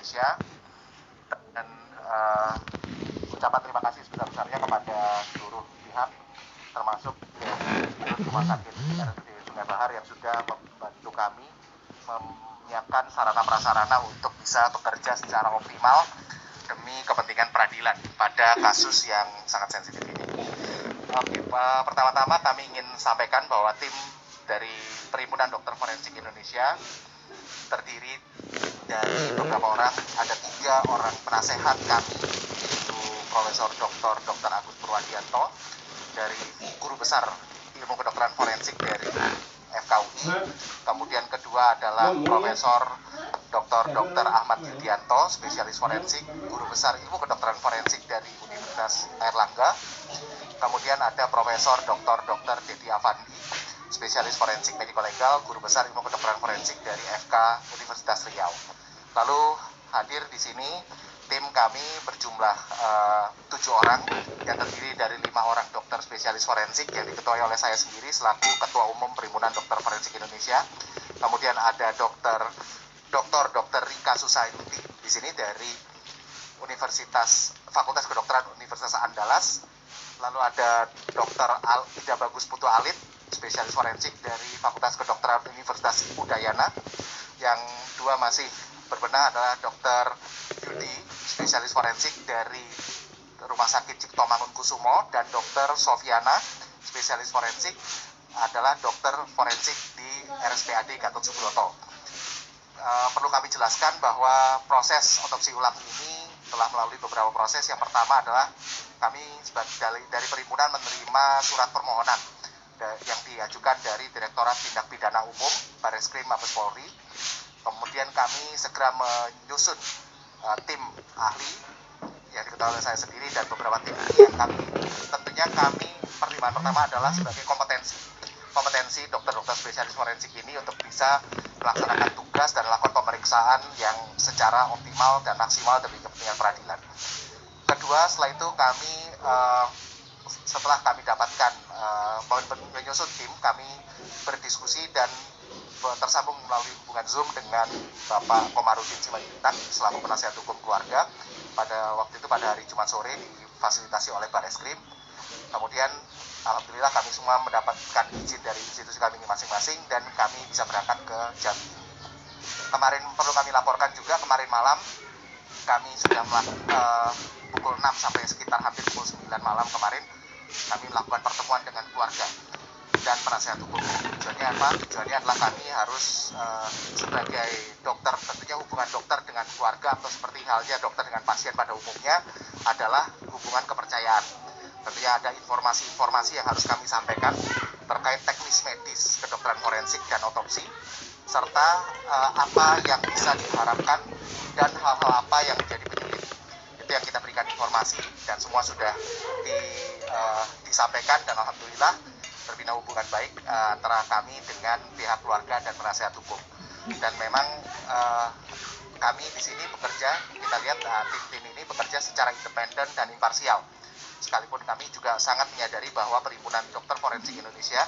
Indonesia, dan ucapan terima kasih sebesar-besarnya kepada seluruh pihak, termasuk dari Rumah Sakit RSUD Sungai Bahar yang sudah membantu kami menyiapkan sarana prasarana untuk bisa bekerja secara optimal demi kepentingan peradilan pada kasus yang sangat sensitif ini. Oke, pertama-tama kami ingin sampaikan bahwa tim dari Perhimpunan Dokter Forensik Indonesia terdiri dari beberapa orang, ada 3 orang penasehat kami, yaitu Profesor Dr. Agus Purwadianto dari Guru Besar Ilmu Kedokteran Forensik dari FKUI, kemudian kedua adalah Profesor Dr. Ahmad Yudianto, spesialis forensik, Guru Besar Ilmu Kedokteran Forensik dari Universitas Airlangga, kemudian ada Profesor Dr. Dedi Afandi, spesialis forensik medico legal, Guru Besar Ilmu Kedokteran Forensik dari FK Universitas Riau. Lalu hadir di sini tim kami berjumlah 7 orang yang terdiri dari 5 orang dokter spesialis forensik yang diketuai oleh saya sendiri selaku Ketua Umum Perhimpunan Dokter Forensik Indonesia. Kemudian ada Dr. Rika Susainuti di sini dari Fakultas Kedokteran Universitas Andalas. Lalu ada Dr. Ida Bagus Putu Alit, spesialis forensik dari Fakultas Kedokteran Universitas Udayana. Yang 2 masih berbenah adalah Dr. Yudi, spesialis forensik dari Rumah Sakit Cipto Mangunkusumo, dan Dr. Sofiana, spesialis forensik adalah dokter forensik di RSPAD Gatot Subroto. Perlu kami jelaskan bahwa proses otopsi ulang ini telah melalui beberapa proses. Yang pertama adalah kami dari perhimpunan menerima surat permohonan yang diajukan dari Direktorat Tindak Pidana Umum Barreskrim Mabes Polri. Kemudian kami segera menyusun tim ahli yang diketahui oleh saya sendiri dan beberapa tim yang kami pertimbangan pertama adalah sebagai kompetensi dokter-dokter spesialis forensik ini untuk bisa melaksanakan tugas dan melakukan pemeriksaan yang secara optimal dan maksimal demi kepentingan peradilan. Kedua, setelah itu kami setelah kami dapatkan menyusun tim, kami berdiskusi dan tersambung melalui hubungan Zoom dengan Bapak Komarudin Simanjuntak selaku penasihat hukum keluarga pada waktu itu pada hari Jumat sore difasilitasi oleh Barreskrim. Kemudian alhamdulillah kami semua mendapatkan izin dari institusi kami masing-masing dan kami bisa berangkat ke Jambi. Kemarin perlu kami laporkan juga, kemarin malam kami sudah melakukan pukul 6 sampai sekitar hampir pukul 9 malam kemarin kami melakukan pertemuan dengan keluarga dan penasehat hukum. Tujuannya adalah kami harus sebagai dokter, tentunya hubungan dokter dengan keluarga atau seperti halnya dokter dengan pasien pada umumnya adalah hubungan kepercayaan. Tentunya ada informasi-informasi yang harus kami sampaikan terkait teknis medis kedokteran forensik dan otopsi, serta apa yang bisa diharapkan dan hal-hal apa yang menjadi penyulit. Itu yang kita berikan informasi dan semua sudah disampaikan dan alhamdulillah terbina hubungan baik antara kami dengan pihak keluarga dan penasehat hukum. Dan memang kami di sini bekerja, kita lihat tim-tim ini bekerja secara independen dan imparsial. Sekalipun kami juga sangat menyadari bahwa Perhimpunan Dokter Forensik Indonesia,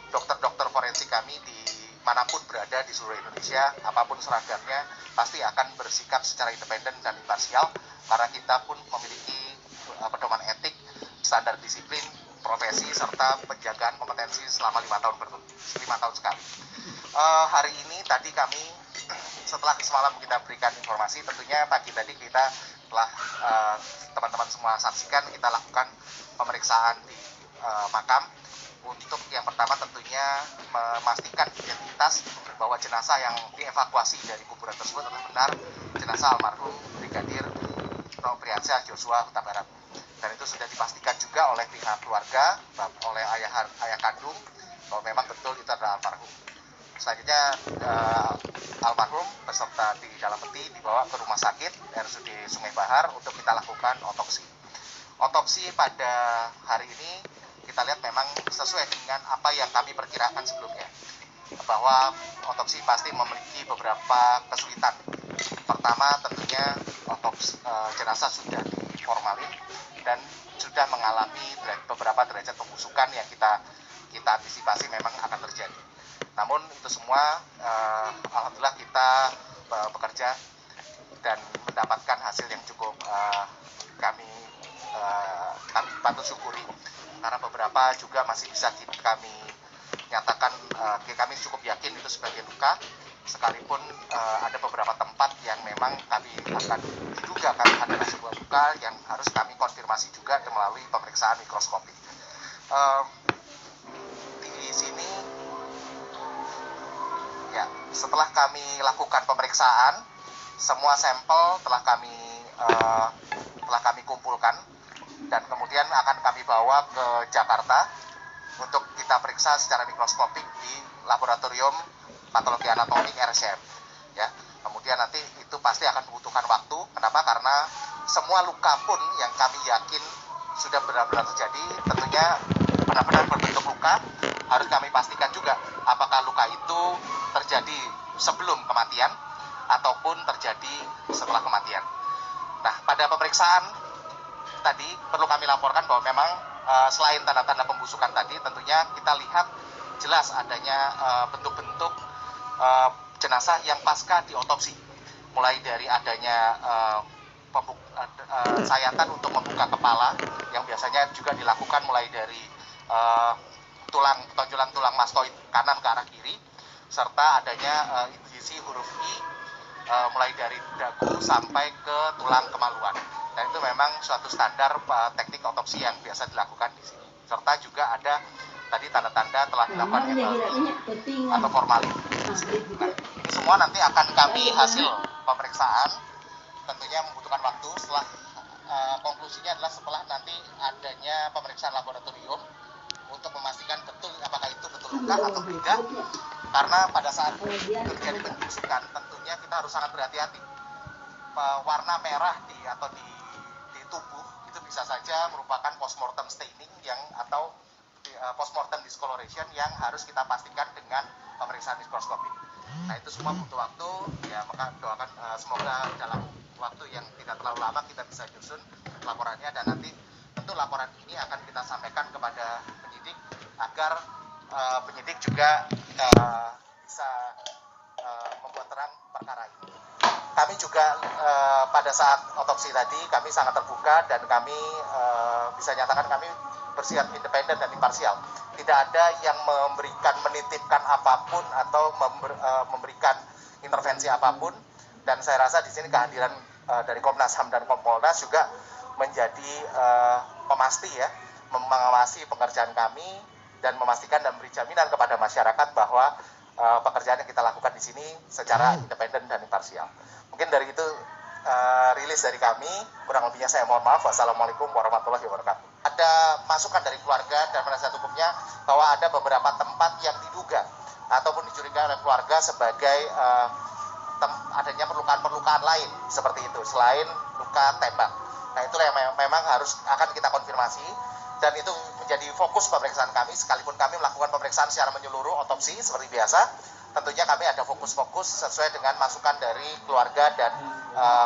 dokter-dokter forensik kami dimanapun berada di seluruh Indonesia, apapun seragamnya, pasti akan bersikap secara independen dan imparsial, karena kita pun memiliki pedoman etik, standar disiplin, profesi, serta penjagaan kompetensi selama 5 tahun sekali. Hari ini tadi kami, setelah semalam kita berikan informasi, tentunya pagi tadi kita telah teman-teman semua saksikan, kita lakukan pemeriksaan di makam untuk yang pertama tentunya memastikan identitas bahwa jenazah yang dievakuasi dari kuburan tersebut adalah benar jenazah almarhum Brigadir Nopriansyah Joshua Huta Barat. Dan itu sudah dipastikan juga oleh pihak keluarga, oleh ayah kandung, bahwa memang betul itu adalah almarhum. Selanjutnya almarhum beserta di dalam peti dibawa ke rumah sakit RSUD Sungai Bahar untuk kita lakukan otopsi. Otopsi pada hari ini kita lihat memang sesuai dengan apa yang kami perkirakan sebelumnya, bahwa otopsi pasti memiliki beberapa kesulitan. Pertama tentunya jenazah sudah diformalin dan sudah mengalami beberapa derajat pembusukan yang kita antisipasi memang akan terjadi. Namun itu semua alhamdulillah kita bekerja dan mendapatkan hasil yang cukup kami patut syukuri, karena beberapa juga masih bisa kami nyatakan kami cukup yakin itu sebagai luka, sekalipun ada beberapa tempat yang memang kami akan diduga adalah sebuah luka yang harus kami konfirmasi juga melalui pemeriksaan mikroskopik. Di sini ya, setelah kami lakukan pemeriksaan, semua sampel telah kami kumpulkan dan kemudian akan kami bawa ke Jakarta untuk kita periksa secara mikroskopik di laboratorium patologi anatomik RSCM. Ya, kemudian nanti itu pasti akan membutuhkan waktu. Kenapa? Karena semua luka pun yang kami yakin sudah benar-benar terjadi, tentunya benar-benar berbentuk luka, harus kami pastikan juga apakah luka itu terjadi sebelum kematian ataupun terjadi setelah kematian. Nah, pada pemeriksaan tadi perlu kami laporkan bahwa memang selain tanda-tanda pembusukan tadi, tentunya kita lihat jelas adanya bentuk-bentuk jenazah yang pasca diotopsi, mulai dari adanya sayatan untuk membuka kepala yang biasanya juga dilakukan mulai dari tonjolan tulang mastoid kanan ke arah kiri, serta adanya injisi huruf I mulai dari dagu sampai ke tulang kemaluan. Dan itu memang suatu standar teknik otopsi yang biasa dilakukan di sini. Serta juga ada tadi tanda-tanda telah dilakukan atau formalin. Nah, ini semua nanti akan kami hasil pemeriksaan, tentunya membutuhkan waktu. Setelah konklusinya adalah setelah nanti adanya pemeriksaan laboratorium untuk memastikan betul apakah itu betul luka atau tidak. Karena pada saat terjadi pembusukan, tentunya kita harus sangat berhati-hati. Warna merah di tubuh itu bisa saja merupakan postmortem staining atau postmortem discoloration yang harus kita pastikan dengan pemeriksaan mikroskopik. Nah, itu semua butuh waktu, ya, maka doakan semoga dalam waktu yang tidak terlalu lama kita bisa nyusun laporannya, dan nanti tentu laporan ini akan kita sampaikan kepada penyidik agar penyidik juga bisa membuat terang perkara ini. Kami juga pada saat otopsi tadi kami sangat terbuka dan kami bisa nyatakan kami bersikap independen dan imparsial. Tidak ada yang menitipkan apapun atau memberikan intervensi apapun, dan saya rasa di sini kehadiran dari Komnas HAM dan Kompolnas juga menjadi pemasti, ya, mengawasi pekerjaan kami dan memastikan dan memberi jaminan kepada masyarakat bahwa pekerjaan yang kita lakukan di sini secara independen dan imparsial. Mungkin dari itu rilis dari kami, kurang lebihnya saya mohon maaf. Wassalamualaikum warahmatullahi wabarakatuh. Ada masukan dari keluarga dan penasihat hukumnya bahwa ada beberapa tempat yang diduga ataupun dicurigai oleh keluarga sebagai adanya perlukaan lain seperti itu selain luka tembak. Nah, itulah yang memang akan kita konfirmasi, dan itu menjadi fokus pemeriksaan kami. Sekalipun kami melakukan pemeriksaan secara menyeluruh otopsi seperti biasa, tentunya kami ada fokus-fokus sesuai dengan masukan dari keluarga dan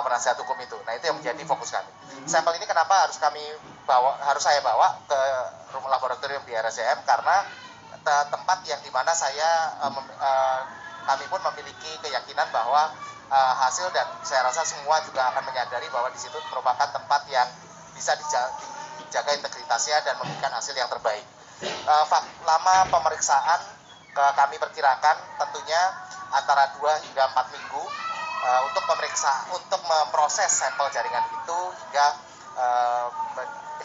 penasihat hukum itu. Nah, itu yang menjadi fokus kami. Sampel ini kenapa harus saya bawa ke rumah laboratorium di RSCM, karena tempat yang dimana kami pun memiliki keyakinan bahwa hasil, dan saya rasa semua juga akan menyadari bahwa di situ merupakan tempat yang bisa dijaga integritasnya dan memberikan hasil yang terbaik. Lama pemeriksaan kami perkirakan tentunya antara 2 hingga 4 minggu untuk memproses sampel jaringan itu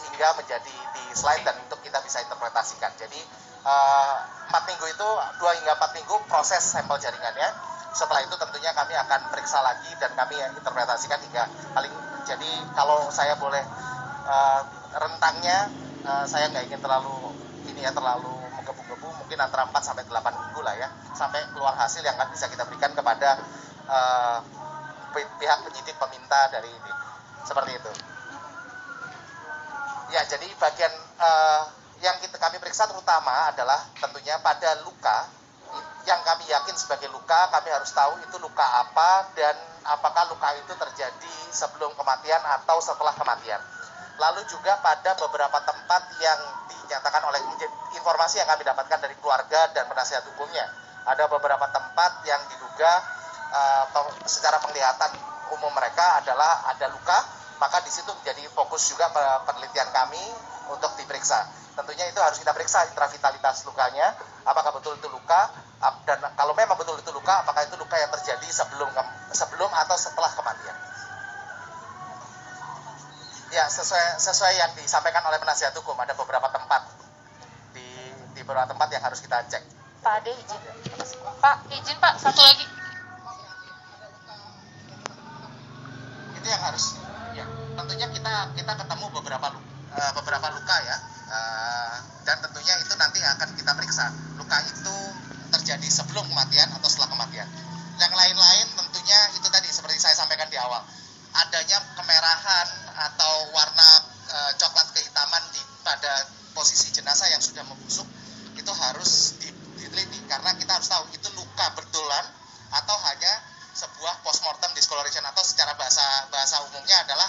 hingga menjadi di slide dan untuk kita bisa interpretasikan. Jadi 4 minggu itu 2 hingga 4 minggu proses sampel jaringannya. Setelah itu tentunya kami akan periksa lagi dan kami interpretasikan hingga jadi kalau saya boleh rentangnya saya nggak ingin terlalu menggebu-gebu, mungkin antara 4 sampai 8 minggu lah, ya, sampai keluar hasil yang akan bisa kita berikan kepada pihak penyidik peminta dari ini. Seperti itu. Ya, jadi bagian yang kami periksa terutama adalah tentunya pada luka yang kami yakin sebagai luka. Kami harus tahu itu luka apa dan apakah luka itu terjadi sebelum kematian atau setelah kematian. Lalu juga pada beberapa tempat yang dinyatakan oleh informasi yang kami dapatkan dari keluarga dan penasihat hukumnya, ada beberapa tempat yang diduga secara penglihatan umum mereka adalah ada luka, maka di situ menjadi fokus juga penelitian kami untuk diperiksa. Tentunya itu harus kita periksa intravitalitas lukanya, apakah betul itu luka, dan kalau memang betul itu luka, apakah itu luka yang terjadi sebelum atau setelah kematian. Ya, sesuai yang disampaikan oleh penasihat hukum, ada beberapa tempat di beberapa tempat yang harus kita cek. Pak Ade izin. Pak, satu lagi. Itu yang harus, ya. Tentunya kita ketemu beberapa luka ya, dan tentunya itu nanti akan kita periksa. Luka itu terjadi sebelum kematian atau setelah kematian. Yang lain-lain tentunya itu tadi seperti saya sampaikan di awal, adanya kemerahan atau warna coklat kehitaman pada posisi jenazah yang sudah membusuk, itu harus diteliti karena kita harus tahu itu luka betulan atau hanya sebuah postmortem discoloration, atau secara bahasa umumnya adalah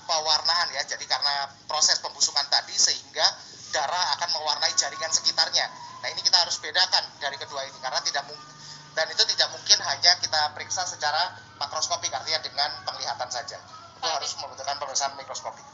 pewarnaan ya. Jadi karena proses pembusukan tadi sehingga darah akan mewarnai jaringan sekitarnya. Nah, ini kita harus bedakan dari kedua ini karena itu tidak mungkin hanya kita periksa secara makroskopik, artinya dengan penglihatan saja. Itu harus membutuhkan pemeriksaan mikroskopik.